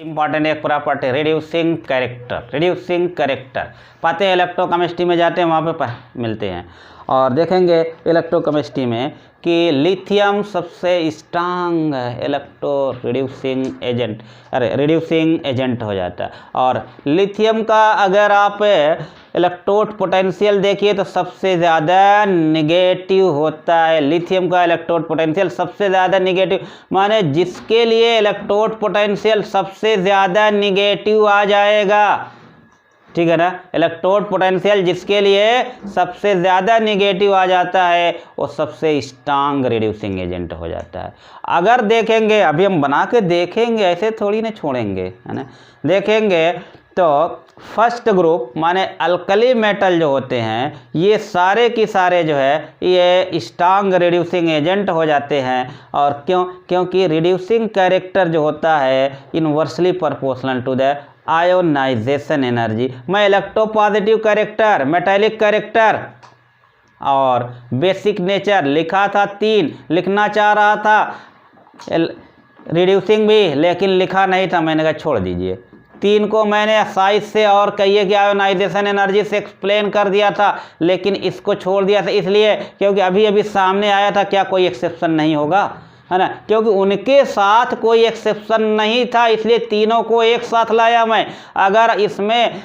Important एक property reducing character पाते हैं इलेक्ट्रोकेमिस्ट्री में जाते हैं वहाँ पे मिलते हैं। और देखेंगे इलेक्ट्रोकेमिस्ट्री में कि लिथियम सबसे स्ट्रांग रिड्यूसिंग एजेंट हो जाता है। और लिथियम का अगर आप इलेक्ट्रोड पोटेंशियल देखिए तो सबसे ज़्यादा निगेटिव होता है। लिथियम का इलेक्ट्रोड पोटेंशियल सबसे ज़्यादा निगेटिव, माने जिसके लिए इलेक्ट्रोड पोटेंशियल सबसे ज़्यादा निगेटिव आ जाएगा, ठीक है ना। इलेक्ट्रोड पोटेंशियल जिसके लिए सबसे ज़्यादा निगेटिव आ जाता है वो सबसे स्ट्रांग रिड्यूसिंग एजेंट हो जाता है। अगर देखेंगे, अभी हम बना के देखेंगे, ऐसे थोड़ी ना छोड़ेंगे, है ना। देखेंगे तो फर्स्ट ग्रुप माने अल्कली मेटल जो होते हैं ये सारे की सारे जो है ये स्ट्रांग रिड्यूसिंग एजेंट हो जाते हैं। और क्योंकि रिड्यूसिंग कैरेक्टर जो होता है inversely proportional to the ionisation energy. मैं इलेक्ट्रोपॉजिटिव कैरेक्टर, मेटालिक कैरेक्टर और बेसिक नेचर लिखा था 3, लिखना चाह रहा था रिड्यूसिंग भी, लेकिन लिखा नहीं था, मैंने कहा छोड़ दीजिए। 3 को मैंने साइज से और कहिए कि आयोनाइजेशन एनर्जी से एक्सप्लेन कर दिया था, लेकिन इसको छोड़ दिया था इसलिए क्योंकि अभी अभी सामने आया था, क्या कोई एक्सेप्शन नहीं होगा, है ना। क्योंकि उनके साथ कोई एक्सेप्शन नहीं था इसलिए तीनों को एक साथ लाया मैं। अगर इसमें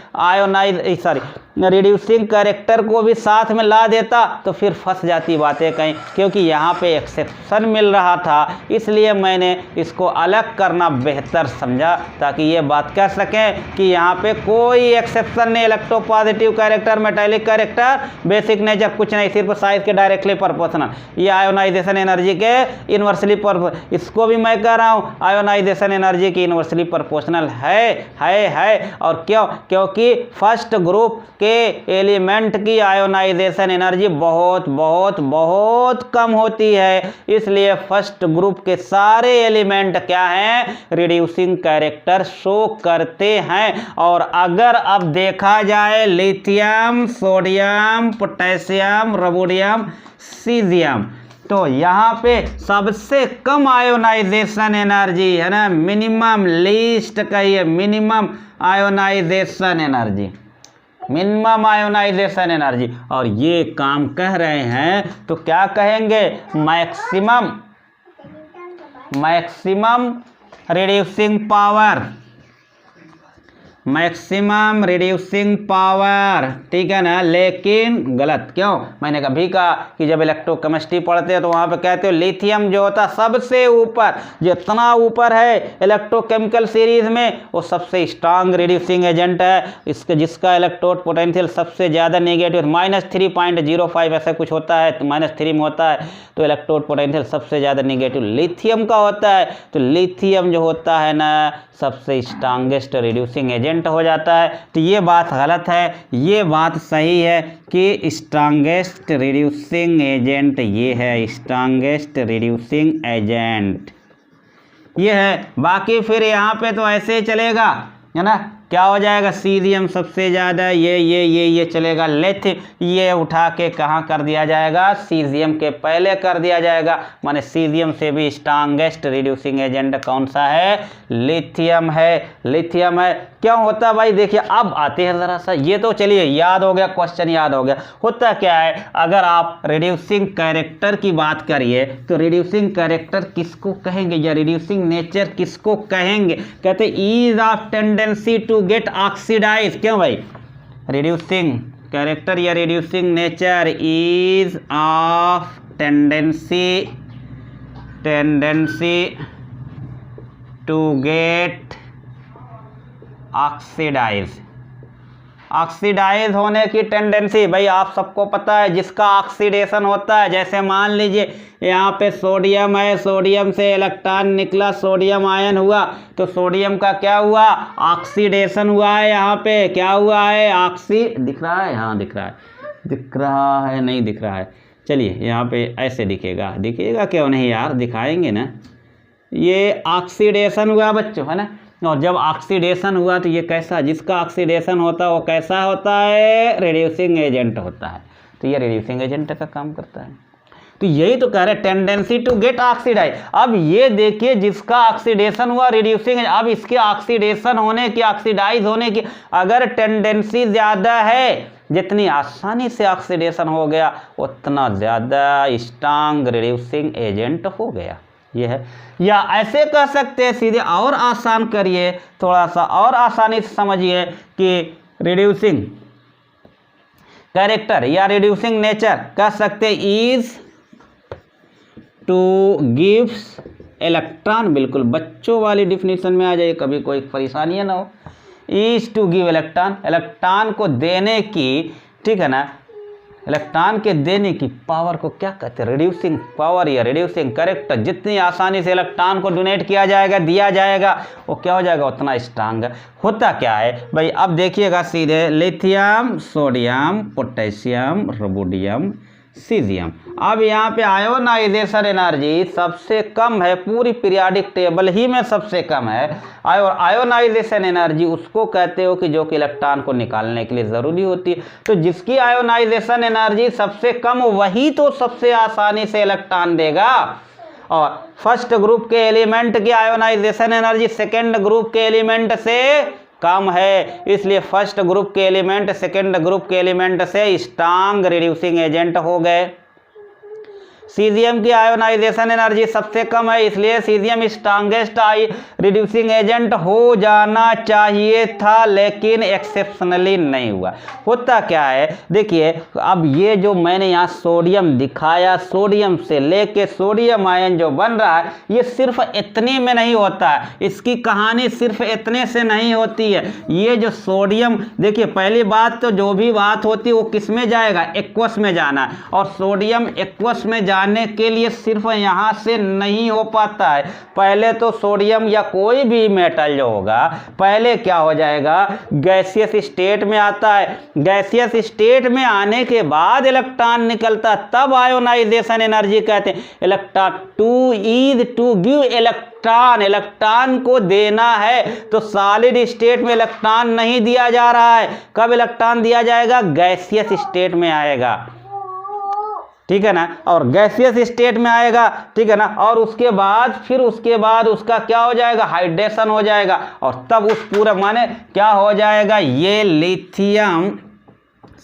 रिड्यूसिंग कैरेक्टर को भी साथ में ला देता तो फिर फंस जाती बातें कहीं, क्योंकि यहाँ पे एक्सेप्शन मिल रहा था इसलिए मैंने इसको अलग करना बेहतर समझा, ताकि ये बात कह सकें कि यहाँ पे कोई एक्सेप्शन नहीं। Electropositive character, metallic character, basic nature कुछ नहीं, सिर्फ साइज के डायरेक्टली प्रोपोर्शनल। ये आयोनाइजेशन एनर्जी के इनवर्सली इसको भी मैं कह रहा हूँ आयोनाइजेशन एनर्जी की इनवर्सली प्रोपोर्शनल है। और क्यों? क्योंकि फर्स्ट ग्रुप के एलिमेंट की आयोनाइजेशन एनर्जी बहुत बहुत बहुत कम होती है, इसलिए फर्स्ट ग्रुप के सारे एलिमेंट क्या हैं, रिड्यूसिंग कैरेक्टर शो करते हैं। और अगर अब देखा जाए lithium, sodium, potassium, rubidium, caesium, तो यहाँ पे सबसे कम आयोनाइजेशन एनर्जी है ना, मिनिमम, लीस्ट कहिए minimum ionisation energy, minimum ionisation energy. और ये काम कह रहे हैं तो क्या कहेंगे, maximum reducing power, maximum reducing power, ठीक है ना। लेकिन गलत क्यों? मैंने कभी कहा कि जब इलेक्ट्रोकेमिस्ट्री पढ़ते हैं तो वहाँ पे कहते हो लिथियम जो होता सबसे ऊपर, जितना ऊपर है इलेक्ट्रोकेमिकल सीरीज में वो सबसे स्ट्रांग रिड्यूसिंग एजेंट है, इसके जिसका इलेक्ट्रोड पोटेंशियल सबसे ज़्यादा नेगेटिव -3.05 ऐसा कुछ होता है, तो -3 में होता है, तो इलेक्ट्रोड पोटेंशियल सबसे ज़्यादा नेगेटिव लिथियम का होता है। तो लिथियम जो होता है ना सबसे स्ट्रांगेस्ट रिड्यूसिंग एजेंट हो जाता है। तो ये बात गलत है, ये बात सही है कि स्ट्रांगेस्ट रिड्यूसिंग एजेंट ये है, स्ट्रांगेस्ट रिड्यूसिंग एजेंट ये है। बाकी फिर यहाँ पे तो ऐसे ही चलेगा, है ना। क्या हो जाएगा, सीजियम सबसे ज़्यादा, ये चलेगा। लिथियम ये उठा के कहाँ कर दिया जाएगा, सीजियम के पहले कर दिया जाएगा, माने सीजियम से भी स्ट्रांगेस्ट रिड्यूसिंग एजेंट कौन सा है, लिथियम है। लिथियम है क्यों होता भाई, देखिए अब आते हैं ज़रा सा, ये तो चलिए याद हो गया, क्वेश्चन याद हो गया। होता क्या है, अगर आप रिड्यूसिंग कैरेक्टर की बात करिए तो रिड्यूसिंग कैरेक्टर किसको कहेंगे या रिड्यूसिंग नेचर किसको कहेंगे, कहते ease of tendency to get oxidise. क्यों भाई, रिड्यूसिंग कैरेक्टर या reducing nature is of tendency to get oxidise होने की टेंडेंसी। भाई आप सबको पता है जिसका ऑक्सीडेशन होता है, जैसे मान लीजिए यहाँ पे सोडियम है, सोडियम से इलेक्ट्रॉन निकला, सोडियम आयन हुआ, तो सोडियम का क्या हुआ, ऑक्सीडेशन हुआ है। यहाँ पे क्या हुआ है, दिख रहा है, हाँ दिख रहा है, नहीं दिख रहा है, चलिए यहाँ पे ऐसे दिखेगा क्यों नहीं यार, दिखाएंगे ना। ये ऑक्सीडेशन हुआ बच्चों, है ना। और जब ऑक्सीडेशन हुआ तो ये कैसा, जिसका ऑक्सीडेशन होता है वो कैसा होता है, रिड्यूसिंग एजेंट होता है। तो ये रिड्यूसिंग एजेंट का काम करता है। तो यही तो कह रहे हैं टेंडेंसी टू गेट ऑक्सीडाइज। अब ये देखिए जिसका ऑक्सीडेशन हुआ रिड्यूसिंग, अब इसके ऑक्सीडेशन होने की, ऑक्सीडाइज होने की अगर टेंडेंसी ज़्यादा है, जितनी आसानी से ऑक्सीडेशन हो गया उतना ज़्यादा स्ट्रांग रिड्यूसिंग एजेंट हो गया। ये है, या ऐसे कह सकते हैं सीधे और आसान करिए, थोड़ा सा और आसानी से समझिए कि रिड्यूसिंग कैरेक्टर या रिड्यूसिंग नेचर कह सकते इज टू गिव्स इलेक्ट्रॉन, बिल्कुल बच्चों वाली डिफिनीशन में आ जाइए, कभी कोई परेशानी ना हो। Is to give electron, electron को देने की, ठीक है ना, इलेक्ट्रॉन के देने की पावर को क्या कहते हैं, रिड्यूसिंग पावर या रिड्यूसिंग कैरेक्टर। जितनी आसानी से इलेक्ट्रॉन को डोनेट किया जाएगा, दिया जाएगा, वो क्या हो जाएगा, उतना स्ट्रांग होता क्या है भाई। अब देखिएगा सीधे lithium, sodium, potassium, rubidium, caesium. अब यहाँ पे आयोनाइजेशन एनर्जी सबसे कम है, पूरी पीरियाडिक टेबल ही में सबसे कम है। आयोनाइजेशन एनर्जी उसको कहते हो कि जो कि इलेक्ट्रॉन को निकालने के लिए ज़रूरी होती है। तो जिसकी आयोनाइजेशन एनर्जी सबसे कम वही तो सबसे आसानी से इलेक्ट्रॉन देगा। और फर्स्ट ग्रुप के एलिमेंट की आयोनाइजेशन एनर्जी सेकेंड ग्रुप के एलिमेंट से कम है, इसलिए फर्स्ट ग्रुप के एलिमेंट सेकेंड ग्रुप के एलिमेंट से स्ट्रांग रिड्यूसिंग एजेंट हो गए। सीजियम की आयोनाइजेशन एनर्जी सबसे कम है, इसलिए सीजियम स्ट्रांगेस्ट रिड्यूसिंग एजेंट हो जाना चाहिए था, लेकिन एक्सेप्शनली नहीं हुआ। होता क्या है देखिए, अब ये जो मैंने यहाँ सोडियम दिखाया, सोडियम से लेके सोडियम आयन जो बन रहा है ये सिर्फ इतने में नहीं होता है, इसकी कहानी सिर्फ इतने से नहीं होती है। ये जो सोडियम देखिए, पहली बात तो जो भी बात होती है वो किस में जाएगा, एक्वस में जाना है, और सोडियम एक्वस में जाने के लिए सिर्फ यहाँ से नहीं हो पाता है। पहले तो सोडियम या कोई भी मेटल जो होगा पहले क्या हो जाएगा, गैसियस स्टेट में आता है। गैसियस स्टेट में आने के बाद इलेक्ट्रॉन निकलता, तब आयोनाइजेशन एनर्जी कहते हैं। Electron to is to give electron, electron को देना है, तो सॉलिड स्टेट में इलेक्ट्रॉन नहीं दिया जा रहा है। कब इलेक्ट्रॉन दिया जाएगा, गैसियस स्टेट में आएगा, ठीक है ना, और गैसियस स्टेट में आएगा, ठीक है ना, और उसके बाद फिर उसके बाद उसका क्या हो जाएगा, हाइड्रेशन हो जाएगा, और तब उस पूरा माने क्या हो जाएगा, ये लिथियम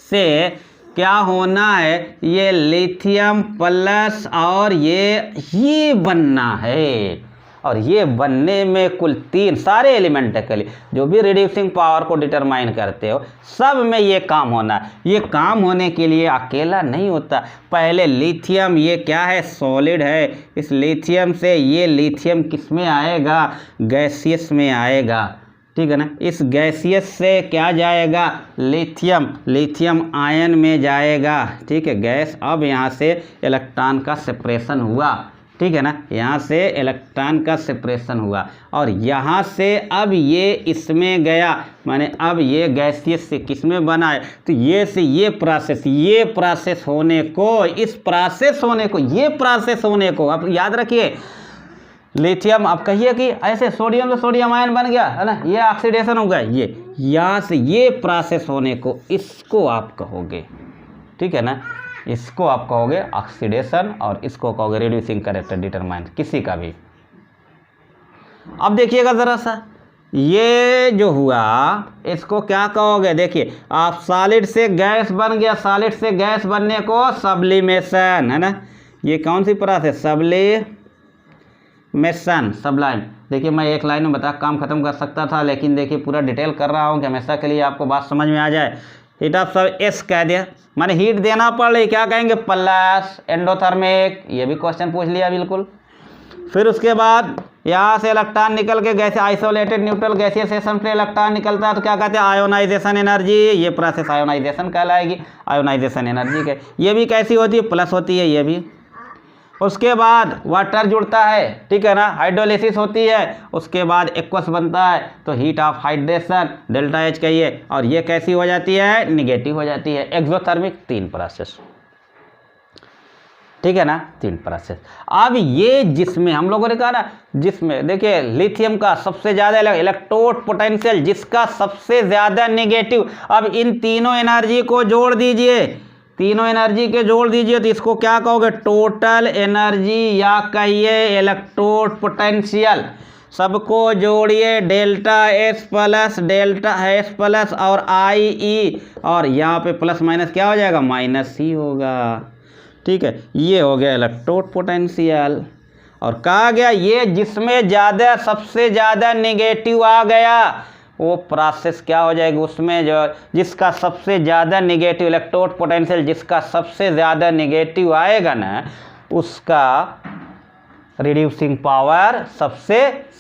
से क्या होना है, ये लिथियम प्लस और ये बनना है। और ये बनने में कुल 3 सारे एलिमेंट के लिए जो भी रिड्यूसिंग पावर को डिटरमाइन करते हो सब में ये काम होना है। ये काम होने के लिए अकेला नहीं होता, पहले लिथियम ये क्या है, सॉलिड है, इस लिथियम से ये लिथियम किस में आएगा, गैसियस में आएगा, ठीक है ना। इस गैसियस से क्या जाएगा, लिथियम, लिथियम आयन में जाएगा, ठीक है, गैस। अब यहाँ से इलेक्ट्रॉन का सेपरेशन हुआ, ठीक है ना, यहाँ से इलेक्ट्रॉन का सेपरेशन हुआ, और यहाँ से अब ये इसमें गया, माने अब ये गैसियस से किस में बना है, तो ये से ये प्रोसेस होने को, इस प्रोसेस होने को, ये प्रोसेस होने को आप याद रखिए। लिथियम आप कहिए कि ऐसे सोडियम तो सोडियम आयन बन गया है ना, ये ऑक्सीडेशन हो गया, ये यहाँ से ये प्रोसेस होने को, इसको आप कहोगे, ठीक है ना, इसको आप कहोगे ऑक्सीडेशन, और इसको कहोगे रिड्यूसिंग कैरेक्टर डिटरमाइन, किसी का भी। अब देखिएगा ज़रा सा, ये जो हुआ इसको क्या कहोगे, देखिए आप सॉलिड से गैस बन गया, सॉलिड से गैस बनने को सब्लिमेशन, है ना, ये कौन सी प्रोसेस, सब्लिमेशन, सबलाइन। देखिए मैं एक लाइन में बता काम खत्म कर सकता था, लेकिन देखिए पूरा डिटेल कर रहा हूँ कि हमेशा के लिए आपको बात समझ में आ जाए। हीट ऑफ सब एस कह दिया, माने हीट देना पड़ रही, क्या कहेंगे, प्लस एंडोथर्मिक, ये भी क्वेश्चन पूछ लिया बिल्कुल। फिर उसके बाद यहाँ से इलेक्ट्रॉन निकल के गैस आइसोलेटेड न्यूट्रल गैसियसेशन से इलेक्ट्रॉन निकलता है, तो क्या कहते हैं, आयोनाइजेशन एनर्जी, ये प्रोसेस आयोनाइजेशन कहलाएगी, आयोनाइजेशन एनर्जी के। ये भी कैसी होती है, प्लस होती है, ये भी। उसके बाद वाटर जुड़ता है, ठीक है ना, हाइड्रोलिसिस होती है, उसके बाद एक्वस बनता है, तो heat of hydration delta H कहिए, और ये कैसी हो जाती है, निगेटिव हो जाती है, एक्सोथर्मिक। 3 प्रोसेस, ठीक है ना, 3 प्रोसेस। अब ये जिसमें हम लोगों ने कहा ना, जिसमें देखिए लिथियम का सबसे ज़्यादा इलेक्ट्रोड पोटेंशियल, जिसका सबसे ज़्यादा निगेटिव, अब इन तीनों एनर्जी को जोड़ दीजिए, तीनों एनर्जी के जोड़ दीजिए तो इसको क्या कहोगे, टोटल एनर्जी या कहिए इलेक्ट्रोड पोटेंशियल। सबको जोड़िए, डेल्टा एस प्लस और आई ई, और यहाँ पे प्लस माइनस क्या हो जाएगा, माइनस ही होगा। ठीक है, ये हो गया इलेक्ट्रोड पोटेंशियल। और कहा गया ये जिसमें ज़्यादा सबसे ज़्यादा नेगेटिव आ गया वो प्रोसेस क्या हो जाएगी, उसमें जो जिसका सबसे ज़्यादा नेगेटिव इलेक्ट्रोड पोटेंशियल जिसका सबसे ज़्यादा नेगेटिव आएगा ना, उसका रिड्यूसिंग पावर सबसे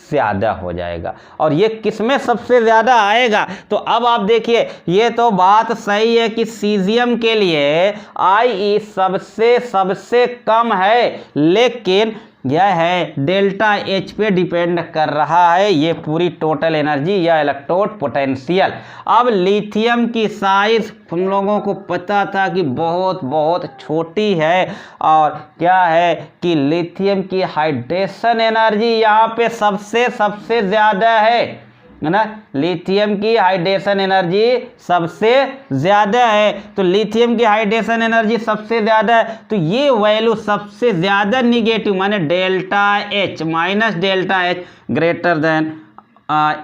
ज़्यादा हो जाएगा। और ये किसमें सबसे ज़्यादा आएगा, तो अब आप देखिए ये तो बात सही है कि सीजियम के लिए आई सबसे कम है, लेकिन यह है डेल्टा एच पे डिपेंड कर रहा है ये पूरी टोटल एनर्जी या इलेक्ट्रोड पोटेंशियल। अब लिथियम की साइज हम लोगों को पता था कि बहुत बहुत छोटी है, और क्या है कि लिथियम की हाइड्रेशन एनर्जी यहाँ पे सबसे ज़्यादा है ना, लिथियम की हाइड्रेशन एनर्जी सबसे ज़्यादा है। तो लिथियम की हाइड्रेशन एनर्जी सबसे ज़्यादा है, तो ये वैल्यू सबसे ज़्यादा निगेटिव माने delta H minus delta H greater than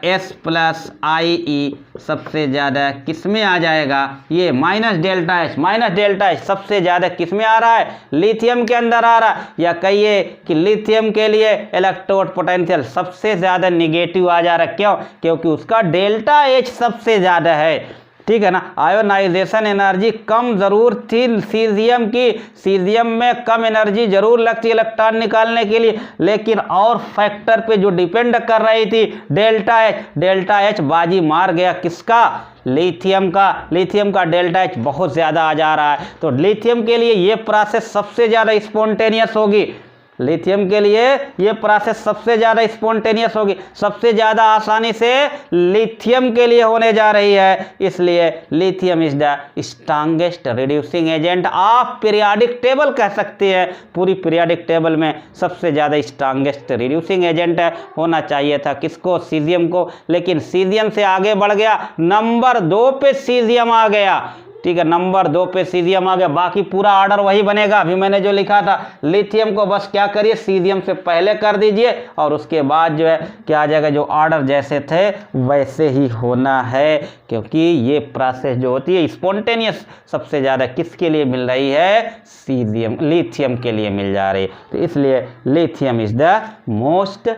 S plus I E सबसे ज़्यादा किस में आ जाएगा, ये माइनस डेल्टा एच सबसे ज़्यादा किस में आ रहा है, लिथियम के अंदर आ रहा है। या कहिए कि लिथियम के लिए इलेक्ट्रोड पोटेंशियल सबसे ज़्यादा निगेटिव आ जा रहा है, क्यों, क्योंकि उसका डेल्टा एच सबसे ज़्यादा है। ठीक है ना, आयोनाइजेशन एनर्जी कम ज़रूर थी सीजियम की, सीजियम में कम एनर्जी ज़रूर लगती है इलेक्ट्रॉन निकालने के लिए, लेकिन और फैक्टर पे जो डिपेंड कर रही थी डेल्टा एच बाजी मार गया किसका, लिथियम का डेल्टा एच बहुत ज़्यादा आ जा रहा है। तो लिथियम के लिए ये प्रोसेस सबसे ज़्यादा स्पॉन्टेनियस होगी, लिथियम के लिए ये प्रोसेस सबसे ज़्यादा स्पॉन्टेनियस होगी, सबसे ज़्यादा आसानी से लिथियम के लिए होने जा रही है। इसलिए lithium is the strongest reducing agent of periodic table, कह सकते हैं पूरी पीरियाडिक टेबल में सबसे ज़्यादा स्ट्रांगेस्ट रिड्यूसिंग एजेंट होना चाहिए था किसको, सीजियम को, लेकिन सीजियम से आगे बढ़ गया, नंबर 2 पे सीजियम आ गया। ठीक है, नंबर 2 पे सीजियम आ गया, बाकी पूरा ऑर्डर वही बनेगा अभी मैंने जो लिखा था। लिथियम को बस क्या करिए, सीजियम से पहले कर दीजिए, और उसके बाद जो है क्या आ जाएगा, जो ऑर्डर जैसे थे वैसे ही होना है, क्योंकि ये प्रोसेस जो होती है स्पॉन्टेनियस सबसे ज़्यादा किसके लिए मिल रही है, सीजियम लिथियम के लिए मिल जा रही है। तो इसलिए लिथियम इज द मोस्ट,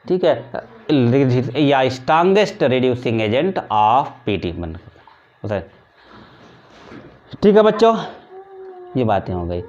ठीक है, या strongest reducing agent of PT. ठीक है बच्चों, ये बातें हो गई।